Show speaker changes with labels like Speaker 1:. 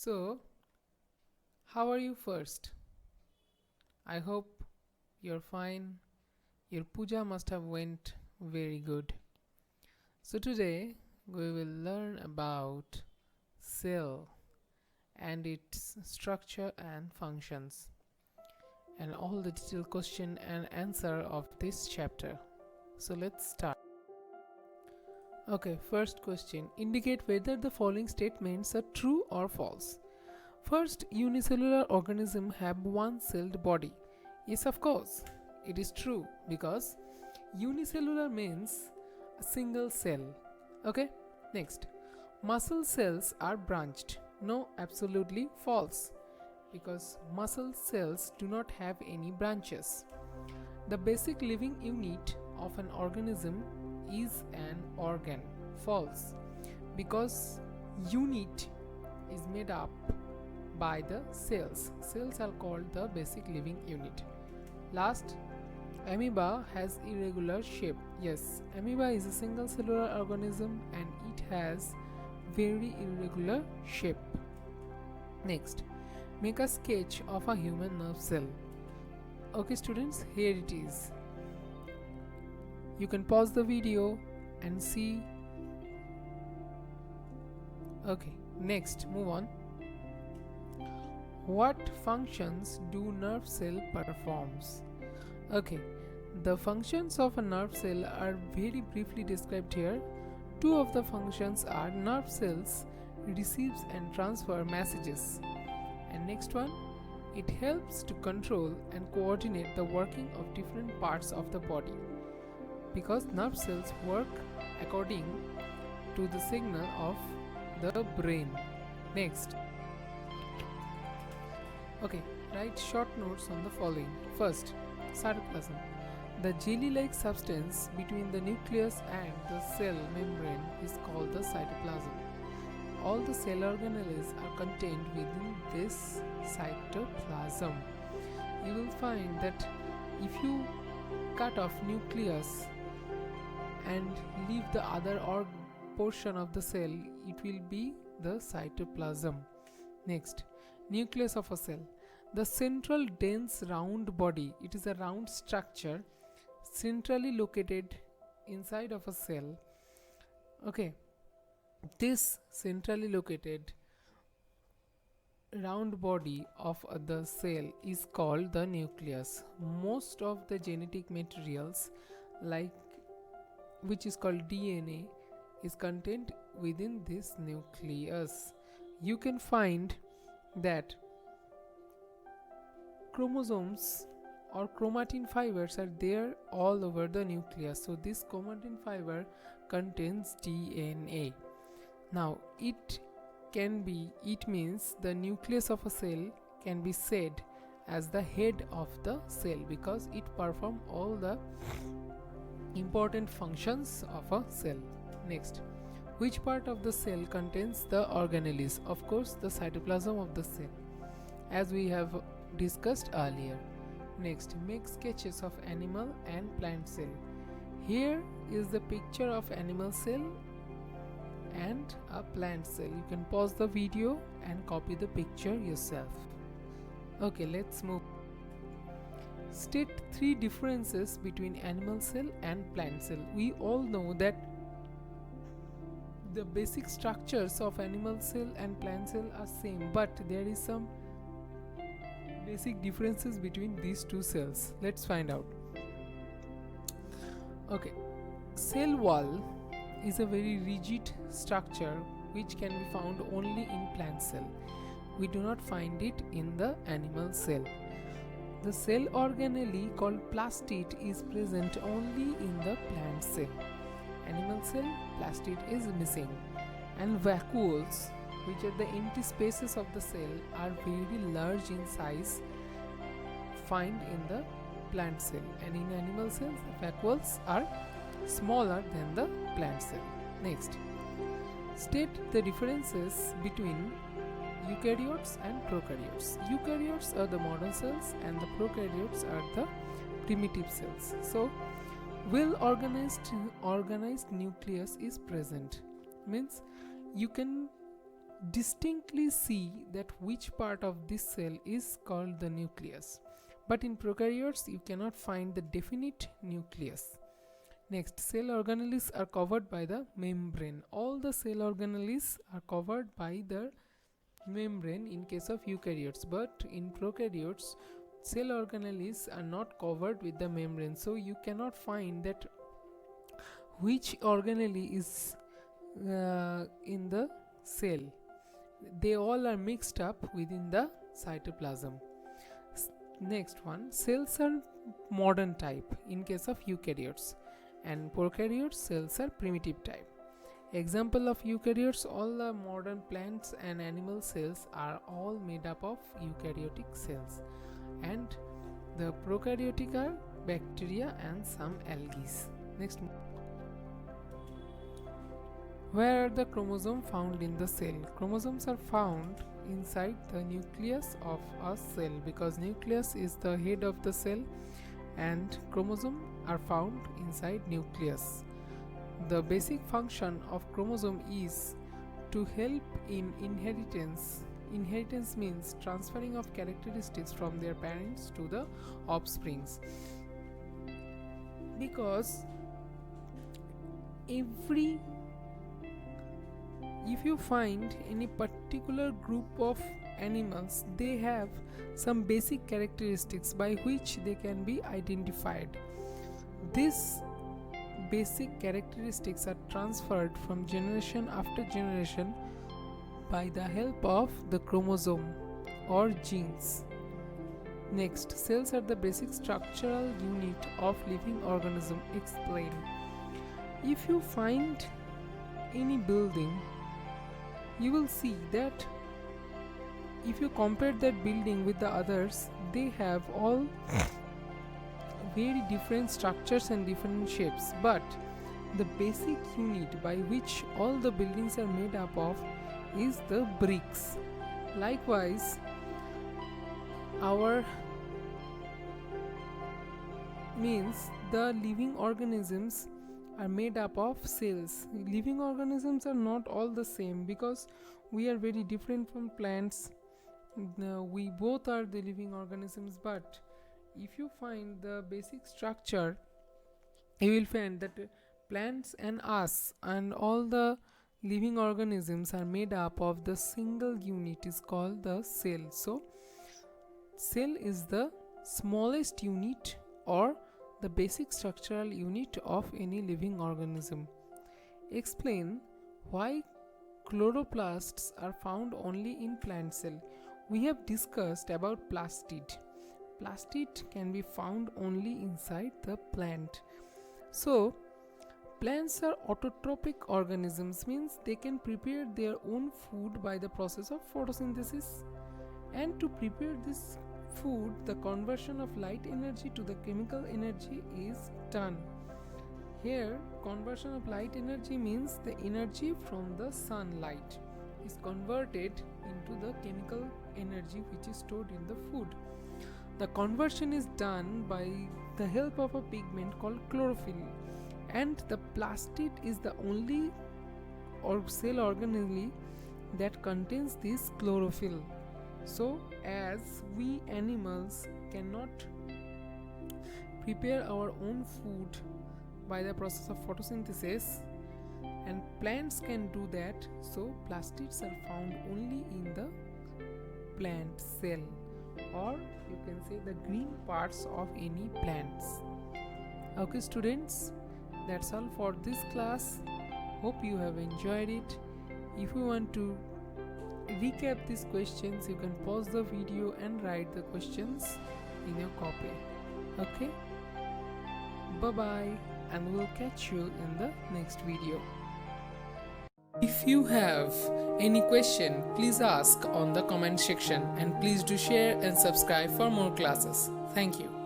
Speaker 1: So, how are you first? I hope you're fine. Your puja must have went very good. So today we will learn about cell and its structure and functions and all the detailed question and answer of this chapter. So let's start. Okay, first question. Indicate whether the following statements are true or false. First, unicellular organisms have one-celled body. Yes, of course, it is true because unicellular means a single cell. Okay, next, muscle cells are branched. No, absolutely false because muscle cells do not have any branches. The basic living unit of an organism is an organ. False because unit is made up by the cells. Cells are called the basic living unit. Last, amoeba has irregular shape. Yes, amoeba is a single cellular organism and it has very irregular shape. Next, make a sketch of a human nerve cell. Okay students, here it is. You can pause the video and see. Okay, next, move on. What functions do nerve cell performs? Okay, the functions of a nerve cell are very briefly described here. Two of the functions are nerve cells receives and transfer messages, and next one, it helps to control and coordinate the working of different parts of the body because nerve cells work according to the signal of the brain. Next, okay, write short notes on the following. First, cytoplasm. The jelly-like substance between the nucleus and the cell membrane is called the cytoplasm. All the cell organelles are contained within this cytoplasm. You will find that if you cut off nucleus and leave the other portion of the cell, it will be the cytoplasm. Next, nucleus of a cell. The central dense round body, it is a round structure centrally located inside of a cell. Okay, this centrally located round body of the cell is called the nucleus. Most of the genetic materials, like which is called DNA, is contained within this nucleus. You can find that chromosomes or chromatin fibers are there all over the nucleus. So this chromatin fiber contains DNA. Now it means the nucleus of a cell can be said as the head of the cell because it performs all the important functions of a cell. Next, which part of the cell contains the organelles? Of course, the cytoplasm of the cell, as we have discussed earlier. Next, make sketches of animal and plant cell. Here is the picture of animal cell and a plant cell. You can pause the video and copy the picture yourself. Okay, let's move. State three differences between animal cell and plant cell. We all know that the basic structures of animal cell and plant cell are same, but there is some basic differences between these two cells. Let's find out. Okay, cell wall is a very rigid structure which can be found only in plant cell. We do not find it in the animal cell. The cell organelle called plastid is present only in the plant cell. Animal cell, plastid is missing, and vacuoles, which are the empty spaces of the cell, are very large in size, found in the plant cell, and in animal cells the vacuoles are smaller than the plant cell. Next, state the differences between eukaryotes and prokaryotes. Eukaryotes are the modern cells and the prokaryotes are the primitive cells. So well organized nucleus is present, means you can distinctly see that which part of this cell is called the nucleus. But in prokaryotes, you cannot find the definite nucleus. Next, cell organelles are covered by the membrane. All the cell organelles are covered by the membrane in case of eukaryotes, but in prokaryotes, cell organelles are not covered with the membrane, so you cannot find that which organelle is in the cell. They all are mixed up within the cytoplasm. Next one, cells are modern type in case of eukaryotes, and prokaryotes cells are primitive type. Example of eukaryotes, all the modern plants and animal cells are all made up of eukaryotic cells, and the prokaryotic are bacteria and some algae. Next, where are the chromosomes found in the cell? Chromosomes are found inside the nucleus of a cell, because nucleus is the head of the cell and chromosomes are found inside nucleus. The basic function of chromosome is to help in inheritance. Inheritance means transferring of characteristics from their parents to the offsprings. Because if you find any particular group of animals, they have some basic characteristics by which they can be identified. These basic characteristics are transferred from generation after generation by the help of the chromosome or genes. Next, cells are the basic structural unit of living organism. Explain. If you find any building, you will see that if you compare that building with the others, they have all very different structures and different shapes, but the basic unit by which all the buildings are made up of is the bricks. Likewise, our means the living organisms are made up of cells. Living organisms are not all the same, because we are very different from plants. We both are the living organisms, but if you find the basic structure, you will find that plants and us and all the living organisms are made up of the single unit is called the cell. So cell is the smallest unit or the basic structural unit of any living organism. Explain why chloroplasts are found only in plant cell. We have discussed about plastid. Plastid can be found only inside the plant. So plants are autotrophic organisms, means they can prepare their own food by the process of photosynthesis, and to prepare this food, the conversion of light energy to the chemical energy is done. Here, conversion of light energy means the energy from the sunlight is converted into the chemical energy which is stored in the food. The conversion is done by the help of a pigment called chlorophyll, and the plastid is the only cell organelle that contains this chlorophyll. So, as we animals cannot prepare our own food by the process of photosynthesis, and plants can do that, so plastids are found only in the plant cell, or you can say the green parts of any plants. Okay students, that's all for this class. Hope you have enjoyed it. If you want to recap these questions, you can pause the video and write the questions in your copy. Okay, bye bye, and we'll catch you in the next video. If you have any question, please ask on the comment section, and please do share and subscribe for more classes. Thank you.